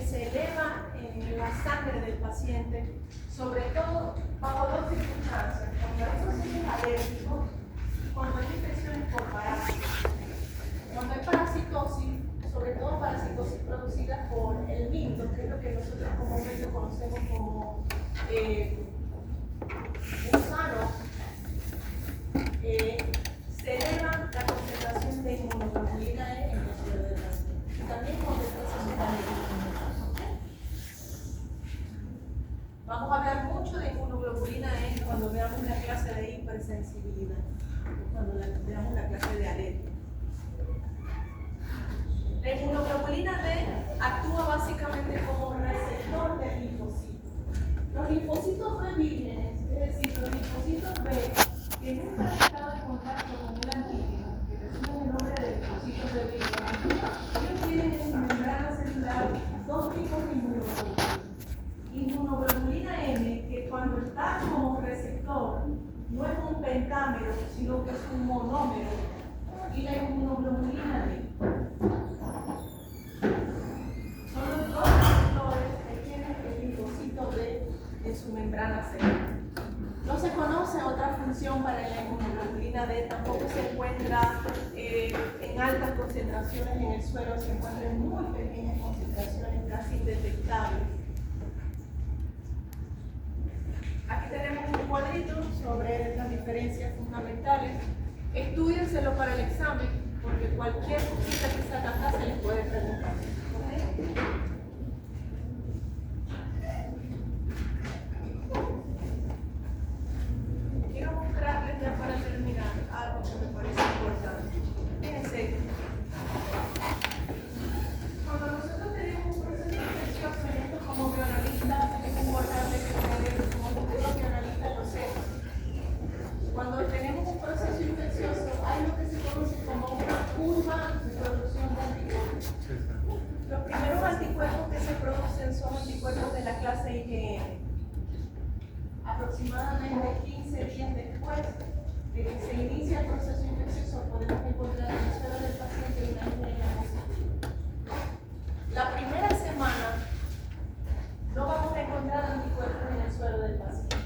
que se eleva en la sangre del paciente, sobre todo bajo dos circunstancias: cuando hay procesos alérgicos y cuando hay infecciones por parásitos. Cuando hay parasitosis, sobre todo parasitosis producida por el minto, que es lo que nosotros comúnmente conocemos como gusano, se eleva la concentración de inmunoglobulina E en el suelo del paciente. Y también cuando hay procesos alérgicos. Vamos a hablar mucho de inmunoglobulina E cuando veamos la clase de hipersensibilidad, cuando veamos la clase de alergia. La inmunoglobulina D actúa básicamente como receptor de linfocitos. Los linfocitos B vírgenes, es decir, los linfocitos B que nunca han estado en contacto con un antígeno, que reciben el nombre de linfocitos B vírgenes, ellos tienen en su membrana celular dos tipos de inmunoglobulina. Inmunoglobulina M, que cuando está como receptor no es un pentámero, sino que es un monómero, y la inmunoglobulina D. Son los dos receptores que tienen el linfocito B en su membrana celular. No se conoce otra función para la inmunoglobulina D, tampoco se encuentra en altas concentraciones en el suelo, se encuentra en muy pequeñas concentraciones, casi indetectables. Aquí tenemos un cuadrito sobre las diferencias fundamentales. Estúdienselo para el examen, porque cualquier cosita que salga acá se les puede preguntar. Quiero mostrarles ya para terminar algo que me parece importante. Fíjense, cuando nosotros tenemos un proceso infeccioso, nosotros como bioanalistas es importante que ustedes como futuros bioanalistas lo sepan. Cuando tenemos un proceso infeccioso, hay lo que se conoce como una curva de producción de anticuerpos. Los primeros anticuerpos que se producen son anticuerpos de la clase IgM. Aproximadamente 15 días después de que se inicia el proceso infeccioso, podemos encontrar en el suelo del paciente una IgM positiva. La primera semana no vamos a encontrar anticuerpos en el suelo del paciente.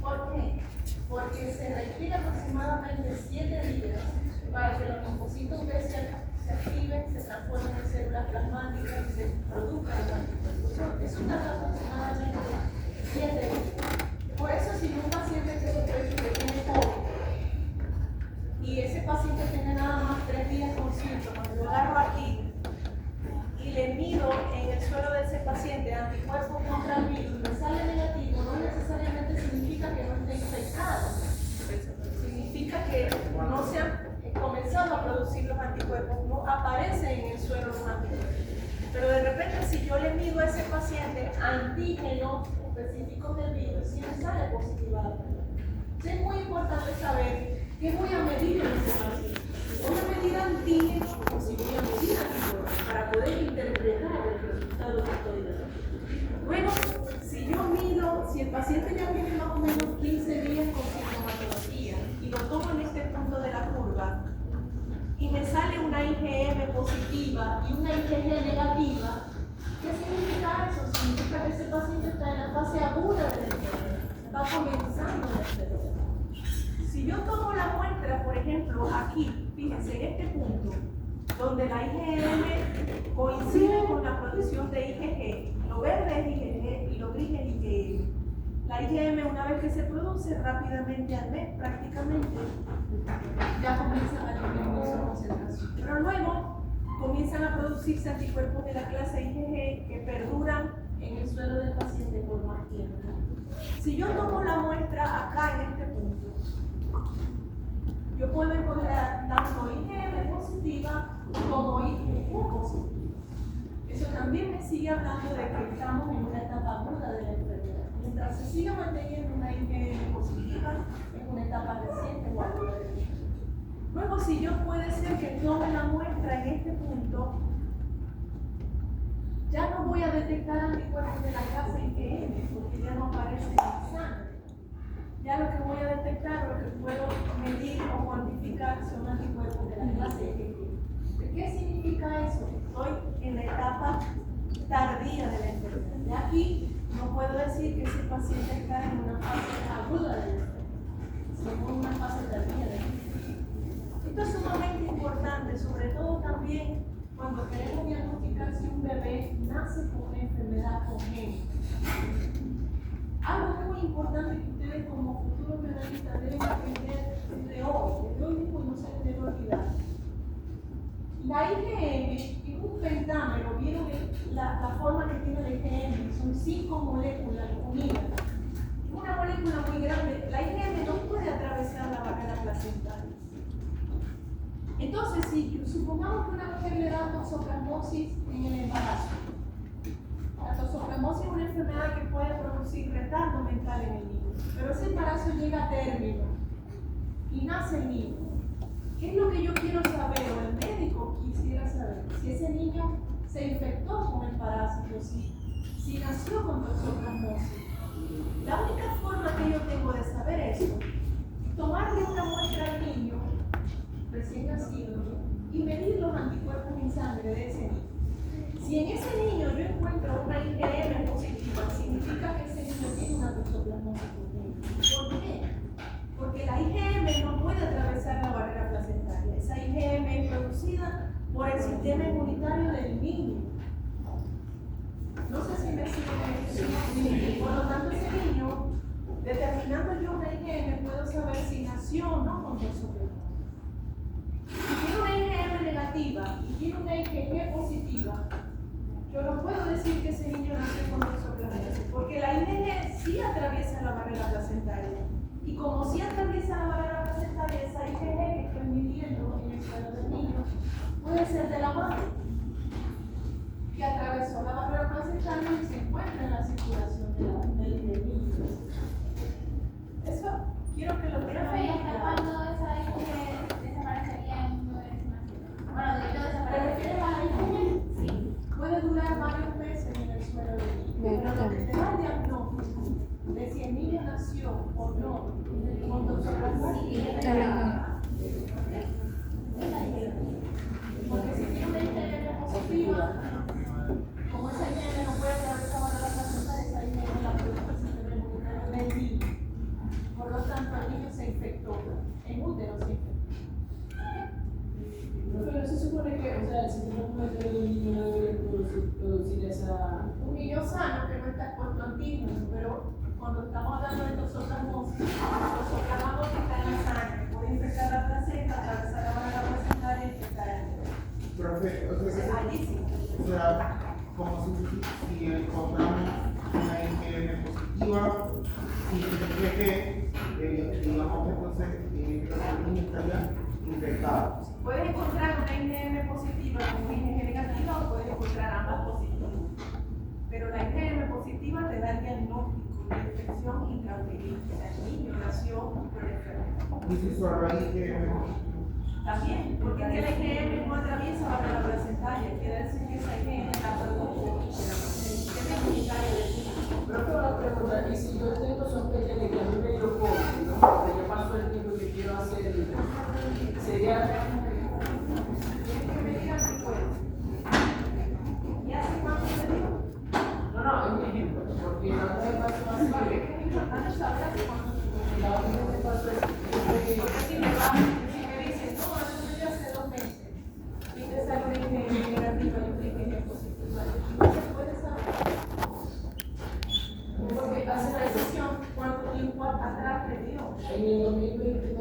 ¿Por qué? Porque se requiere aproximadamente 7 días para que los linfocitos B se activen, se transformen en células plasmáticas y se produzcan los anticuerpos. Eso tarda aproximadamente 7 días. Por eso, si un paciente que sospecha que tiene COVID y ese paciente tiene nada más 3 días con síntomas, yo agarro aquí y le mido en el suelo de ese paciente anticuerpos contra el virus y me sale negativo, no necesariamente significa que no esté infectado. Significa que no se han comenzado a producir los anticuerpos, no aparecen en el suelo los anticuerpos. Pero de repente, si yo le mido a ese paciente antígenos específicos del virus, si me sale positiva la prueba. Entonces es muy importante saber qué voy a medir en ese paciente. Voy a medir antígenos o si voy a medir anticuerpos para poder interpretar el resultado que estoy dando. Luego, si yo mido, si el paciente ya tiene más o menos 15 días con sintomatología y lo tomo en este punto de la curva y me sale una IgM positiva y una IgG negativa, ¿qué significa eso? Significa que ese paciente está en la fase aguda de la enfermedad, va comenzando la enfermedad. Si yo tomo la muestra, por ejemplo, aquí, fíjense, en este punto, donde la IgM coincide con la producción de IgG, lo verde es IgG y lo gris es IgM. La IgM, una vez que se produce, rápidamente al mes, prácticamente, ya comienzan a disminuir su concentración. Pero luego comienzan a producirse anticuerpos de la clase IgG que perduran en el suelo del paciente por más tiempo. Si yo tomo la muestra acá en este punto, yo puedo encontrar tanto IgM positiva como IgG positiva. Eso también me sigue hablando de que estamos en una etapa aguda de la enfermedad. Mientras se siga manteniendo una IgM positiva, es una etapa reciente o aguda de la enfermedad. Luego, si yo puede ser que tome la muestra en este punto, ya no voy a detectar anticuerpos de la clase IgM, porque ya no aparecen en la sangre. Ya lo que voy a detectar, lo que puedo medir o cuantificar son anticuerpos de la clase IgG. ¿Qué significa eso? Estoy en la etapa tardía aquí no puedo decir que ese paciente está en una fase aguda de estrés, sino en una fase tardía de estrés. Esto es sumamente importante, sobre todo también cuando queremos diagnosticar si un bebé nace con una enfermedad congénita. Algo muy importante que ustedes como futuros pediatras deben aprender desde hoy mismo no se les debe olvidar. La IgM es un pentámero, vieron la forma que tiene la IgM, son 5 moléculas unidas. Es una molécula muy grande, la IgM no puede atravesar la barrera placentaria. Entonces, si supongamos que una mujer le da toxoplasmosis en el embarazo, la toxoplasmosis es una enfermedad que puede producir retardo mental en el niño, pero ese embarazo llega a término y nace el niño. ¿Qué es lo que yo quiero saber, o el médico quisiera saber? Si ese niño se infectó con el parásito, si nació con toxoplasmosis. La única forma que yo tengo de saber eso es tomarle una muestra al niño recién nacido y medir los anticuerpos en sangre de ese niño. Si en ese niño yo encuentro una IgM positiva, significa que ese niño tiene una toxoplasmosis congénita. ¿Por qué? Porque la IgM no puede atravesar la barrera placentaria. Esa IgM es producida por el sistema inmunitario del niño. No sé si me siguen. Por lo tanto, ese niño, determinando yo una IgM, puedo saber si nació o no con toxoplasmosis. Si tiene una IgM negativa y tiene una IgG positiva, yo no puedo decir que ese niño nació con toxoplasmosis, porque la IgG sí atraviesa la barrera placentaria. Y como sí atraviesa la barrera placentaria, esa IgG que estoy midiendo en el suelo del niño puede ser de la madre, que atravesó la barrera placentaria y se encuentra en la circulación del niño. Eso quiero que lo vean. ¿Cuándo esa IgG desaparecería en un bebé recién nacido? Bueno, de hecho desaparecería. ¿Te refieres a la IgG? Sí. Puede durar varios meses en el suelo del niño. Pero lo que te da el diagnóstico de si el niño nació o no con toxoplasmosis. Porque si tiene una IgM positiva, como esa IgM no puede atravesar la placentaria, esa IgM la produce el sistema inmunitario del niño. Por lo tanto, el niño se infectó, en útero se infectó. Pero se supone que, o sea, el sistema inmunitario del niño no debería producir esa... Un niño sano que no está expuesto a antígenos, pero cuando estamos hablando de toxoplasmosis, toxoplasmosis está en la sangre, puede infectar la placenta, atravesar la barrera placentaria y infectar el niño. Profe, Allí sí. o sea, como si encontramos una IgM positiva y que digamos que entonces el niño estaría infectado. Puedes encontrar una IgM positiva con una IgG negativa o puedes encontrar ambas positivas. Pero la IgM positiva te da el diagnóstico de infección intrauterina. O sea, el niño nació con la enfermedad. Y si solo hay IgM También, porque es que la IgM no atraviesa la barrera placentaria, quiere decir que esa IgM la produjo el sistema inmunitario del niño. Pero te voy a preguntar, y si yo tengo sospecha de que a mí me dio COVID, ¿no? Que yo paso el tiempo que quiero hacer, sería... Tienes que medir anticuerpos. ¿Y hace cuánto te dio? No, es mi ejemplo, porque la otra vez pasó así. Porque es importante saber hace cuánto te dio. La otra vez pasó así. Porque si me dices, no, eso fue ya hace 2 meses, y te sale una IgM negativa y una IgG positiva, no se puede saber. Porque hace la decisión cuánto tiempo atrás te dio. En el 2022